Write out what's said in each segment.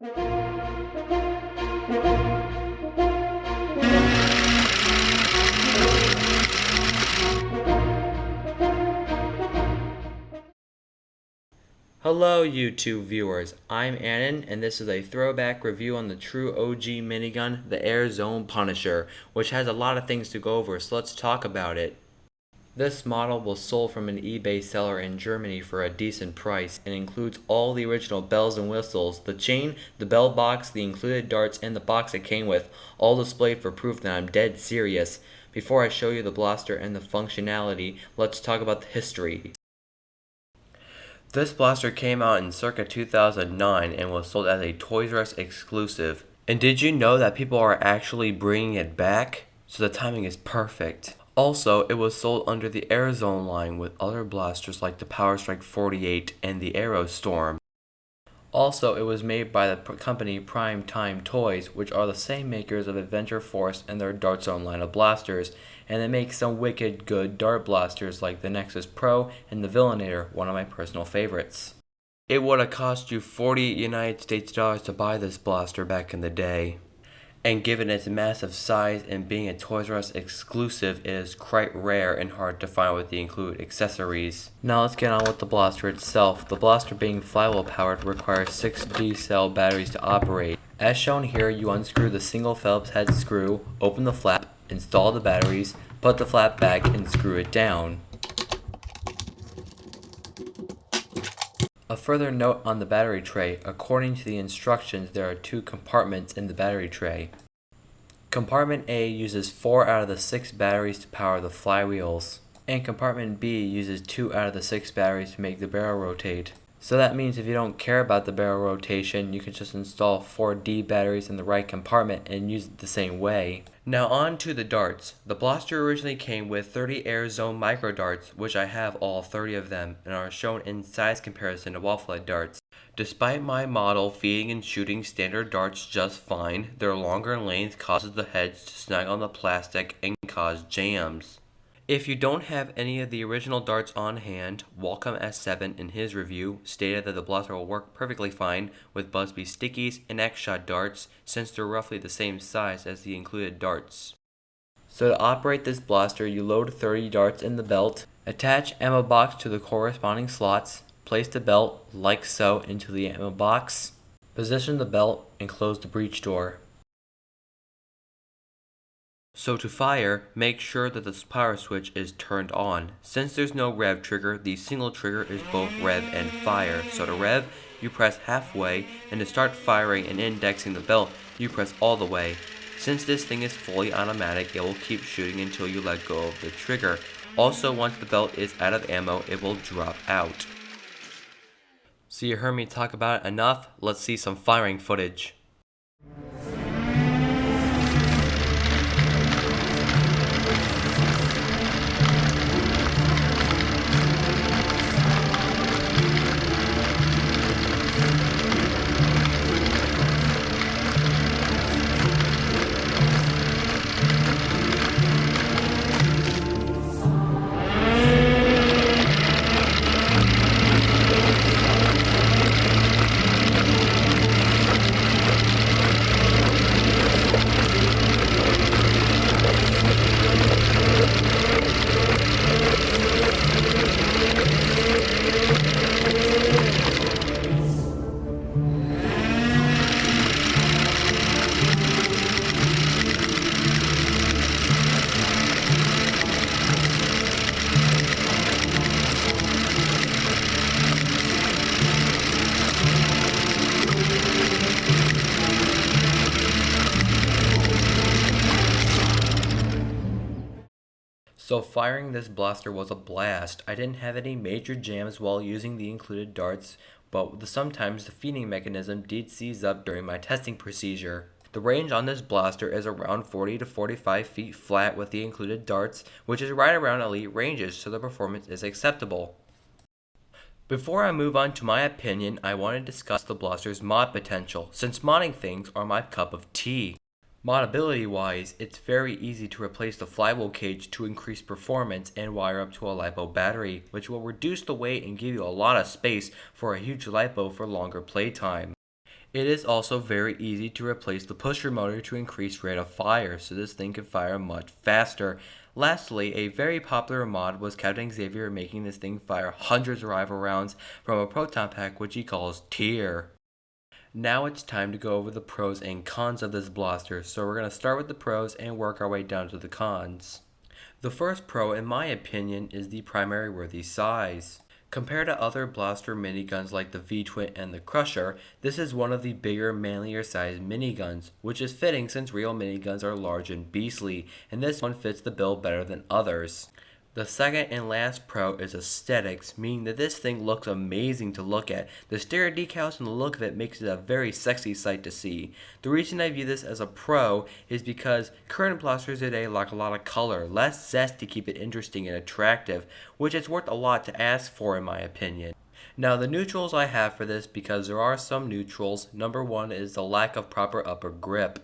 Hello YouTube viewers, I'm Annan and this is a throwback review on the true OG minigun, the Air Zone Punisher, which has a lot of things to go over, so let's talk about it. This model was sold from an eBay seller in Germany for a decent price and includes all the original bells and whistles, the chain, the bell box, the included darts, and the box it came with, all displayed for proof that I'm dead serious. Before I show you the blaster and the functionality, let's talk about the history. This blaster came out in circa 2009 and was sold as a Toys R Us exclusive. And did you know that people are actually bringing it back? So the timing is perfect. Also, it was sold under the Air Zone line with other blasters like the Power Strike 48 and the Aero Storm. Also, it was made by the company Prime Time Toys, which are the same makers of Adventure Force and their Dart Zone line of blasters, and they make some wicked good dart blasters like the Nexus Pro and the Villainator, one of my personal favorites. It would have cost you 40 United States dollars to buy this blaster back in the day. And given its massive size and being a Toys R Us exclusive, it is quite rare and hard to find with the included accessories. Now let's get on with the blaster itself. The blaster being flywheel powered requires 6 D-cell batteries to operate. As shown here, you unscrew the single Phillips head screw, open the flap, install the batteries, put the flap back and screw it down. A further note on the battery tray, according to the instructions there are 2 compartments in the battery tray. Compartment A uses 4 out of the 6 batteries to power the flywheels, and compartment B uses 2 out of the 6 batteries to make the barrel rotate. So that means if you don't care about the barrel rotation, you can just install 4 D batteries in the right compartment and use it the same way. Now on to the darts. The blaster originally came with 30 Air Zone micro darts, which I have all 30 of them, and are shown in size comparison to waffle-head darts. Despite my model feeding and shooting standard darts just fine, their longer length causes the heads to snag on the plastic and cause jams. If you don't have any of the original darts on hand, Welcome S7 in his review stated that the blaster will work perfectly fine with Busby stickies and X-Shot darts since they're roughly the same size as the included darts. So to operate this blaster, you load 30 darts in the belt, attach ammo box to the corresponding slots, place the belt, like so, into the ammo box, position the belt, and close the breech door. So to fire, make sure that the power switch is turned on. Since there's no rev trigger, the single trigger is both rev and fire. So to rev, you press halfway, and to start firing and indexing the belt, you press all the way. Since this thing is fully automatic, it will keep shooting until you let go of the trigger. Also, once the belt is out of ammo, it will drop out. So you heard me talk about it enough, let's see some firing footage. So firing this blaster was a blast. I didn't have any major jams while using the included darts, but sometimes the feeding mechanism did seize up during my testing procedure. The range on this blaster is around 40 to 45 feet flat with the included darts, which is right around elite ranges, so the performance is acceptable. Before I move on to my opinion, I want to discuss the blaster's mod potential, since modding things are my cup of tea. Modability wise, it's very easy to replace the flywheel cage to increase performance and wire up to a LiPo battery, which will reduce the weight and give you a lot of space for a huge LiPo for longer playtime. It is also very easy to replace the pusher motor to increase rate of fire, so this thing can fire much faster. Lastly, a very popular mod was Captain Xavier making this thing fire hundreds of rival rounds from a proton pack which he calls Tier. Now it's time to go over the pros and cons of this blaster, so we're going to start with the pros and work our way down to the cons. The first pro, in my opinion, is the primary worthy size. Compared to other blaster miniguns like the V-Twin and the Crusher, this is one of the bigger, manlier sized miniguns, which is fitting since real miniguns are large and beastly, and this one fits the bill better than others. The second and last pro is aesthetics, meaning that this thing looks amazing to look at. The stereo decals and the look of it makes it a very sexy sight to see. The reason I view this as a pro is because current blasters today lack a lot of color, less zest to keep it interesting and attractive, which is worth a lot to ask for in my opinion. Now the neutrals I have for this, because there are some neutrals. Number one is the lack of proper upper grip.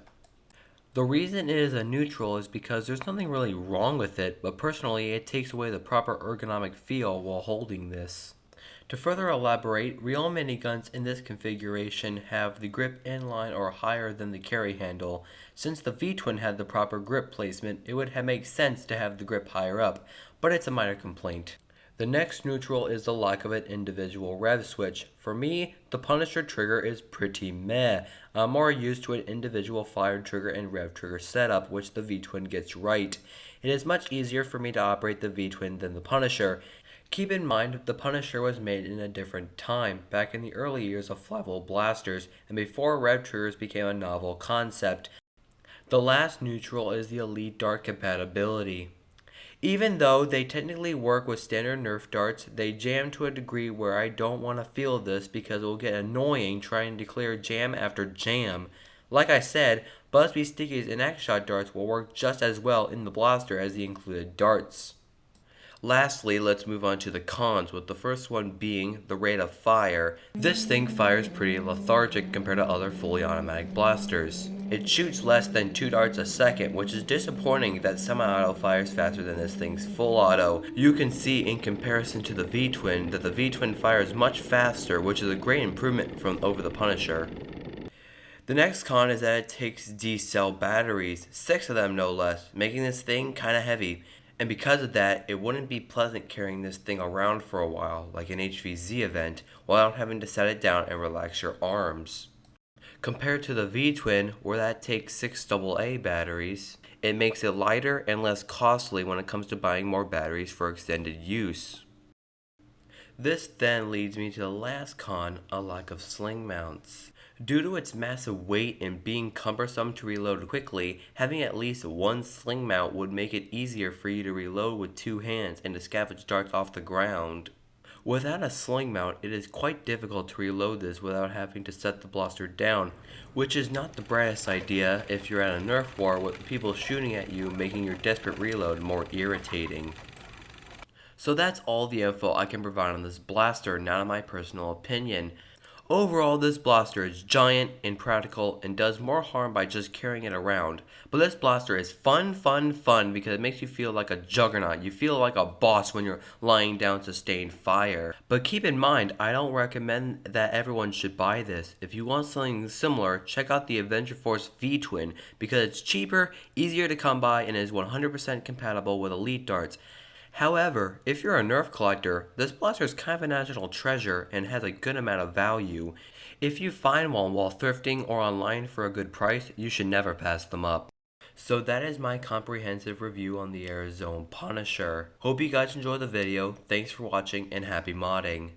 The reason it is a neutral is because there's nothing really wrong with it, but personally it takes away the proper ergonomic feel while holding this. To further elaborate, real miniguns in this configuration have the grip in line or higher than the carry handle. Since the V-Twin had the proper grip placement, it would make sense to have the grip higher up, but it's a minor complaint. The next neutral is the lack of an individual rev switch. For me, the Punisher trigger is pretty meh. I'm more used to an individual fire trigger and rev trigger setup, which the V-Twin gets right. It is much easier for me to operate the V-Twin than the Punisher. Keep in mind, the Punisher was made in a different time, back in the early years of flammable blasters, and before rev triggers became a novel concept. The last neutral is the Elite Dart compatibility. Even though they technically work with standard Nerf darts, they jam to a degree where I don't want to feel this because it will get annoying trying to clear jam after jam. Like I said, Buzzbee Stickies and Action-Shot darts will work just as well in the blaster as the included darts. Lastly, let's move on to the cons, with the first one being the rate of fire. This thing fires pretty lethargic compared to other fully automatic blasters. It shoots less than 2 darts a second, which is disappointing that semi-auto fires faster than this thing's full auto. You can see in comparison to the V-Twin that the V-Twin fires much faster, which is a great improvement from over the Punisher. The next con is that it takes D-cell batteries, 6 of them no less, making this thing kinda heavy. And because of that, it wouldn't be pleasant carrying this thing around for a while, like an HVZ event, without having to set it down and relax your arms. Compared to the V-Twin, where that takes 6 AA batteries, it makes it lighter and less costly when it comes to buying more batteries for extended use. This then leads me to the last con, a lack of sling mounts. Due to its massive weight and being cumbersome to reload quickly, having at least one sling mount would make it easier for you to reload with 2 hands and to scavenge darts off the ground. Without a sling mount, it is quite difficult to reload this without having to set the blaster down, which is not the brightest idea if you're at a Nerf war with people shooting at you, making your desperate reload more irritating. So that's all the info I can provide on this blaster, not in my personal opinion. Overall, this blaster is giant, impractical, and does more harm by just carrying it around. But this blaster is fun because it makes you feel like a juggernaut. You feel like a boss when you're lying down sustained fire. But keep in mind, I don't recommend that everyone should buy this. If you want something similar, check out the Avenger Force V-Twin because it's cheaper, easier to come by, and is 100% compatible with Elite darts. However, if you're a Nerf collector, this blaster is kind of a national treasure and has a good amount of value. If you find one while thrifting or online for a good price, you should never pass them up. So that is my comprehensive review on the Arizona Punisher. Hope you guys enjoyed the video, thanks for watching, and happy modding.